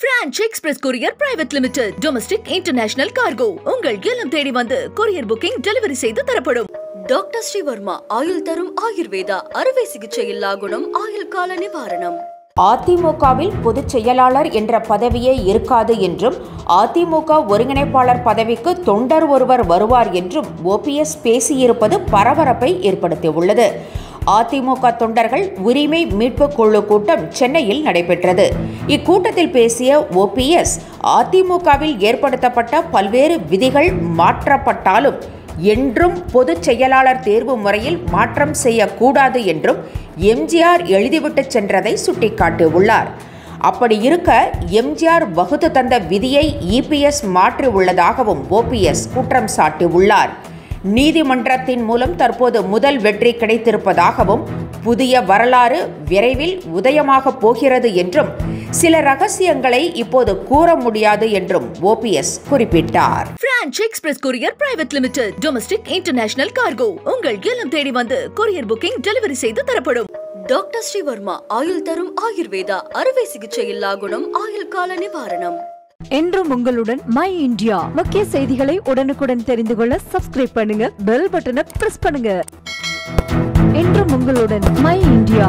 French Express Courier Private Limited. Domestic International Cargo. உங்கள் இல்லம் தேடி வந்து courier booking delivery செய்து தரப்படும். டாக்டர் ஸ்ரீவர்மா ஆயுள் தரும் ஆயுர்வேதா அறுவை சிகிச்சை இல்லா குணம் ஆயுள் கால நிவாரணம். அதிமுகவில் பொதுச் செயலாளர் என்ற பதவியே இருக்காது என்றும் அதிமுக ஒருங்கிணைப்பாளர் பதவிக்கு தொண்டர் ஒருவர் வருவார் என்றும் ஓபிஎஸ் பேசியிருப்பது பரபரப்பை ஏற்படுத்தியுள்ளது. அதிமுக தொண்டர்கள் உரிமை மீட்பு குழு கூட்டம் சென்னையில் நடைபெற்றது. இக்கூட்டத்தில் பேசிய ஓபிஎஸ், அதிமுகவில் ஏற்படுத்தப்பட்ட பல்வேறு விதிகள் மாற்றப்பட்டாலும் என்றும் பொதுச் செயலாளர் தேர்வு முறையில் மாற்றம் செய்யக்கூடாது என்றும் எம்ஜிஆர் எழுதிவிட்டு சென்றதை சுட்டிக்காட்டியுள்ளார். அப்படி இருக்க எம்ஜிஆர் வகுத்து தந்த விதியை இபிஎஸ் மாற்றியுள்ளதாகவும் ஓபிஎஸ் குற்றம் சாட்டியுள்ளார். நீதிமன்றத்தின் மூலம் தற்போது முதல் வெற்றி கிடைத்திருப்பதாகவும் புதிய வரலாறு விரைவில் உதயமாக போகிறது என்றும் சில ரகசியங்களை இப்போது கூற முடியாது என்றும் ஓபிஎஸ் குறிப்பிட்டார். French Express Courier Private Limited. Domestic International Cargo. உங்கள் இல்லம் தேடி வந்து courier booking delivery செய்து தரப்படும். டாக்டர் ஸ்ரீவர்மா ஆயுள் தரும் ஆயுர்வேதா அறுவை சிகிச்சை இல்லா குணம் ஆயுள் கால நிவாரணம். என்றும் உங்களுடன் மை இந்தியா. முக்கிய செய்திகளை உடனுக்குடன் தெரிந்து கொள்ள சப்ஸ்கிரைப் பண்ணுங்க, பெல் பட்டனை பிரஸ் பண்ணுங்க. என்றும் உங்களுடன் மை இந்தியா.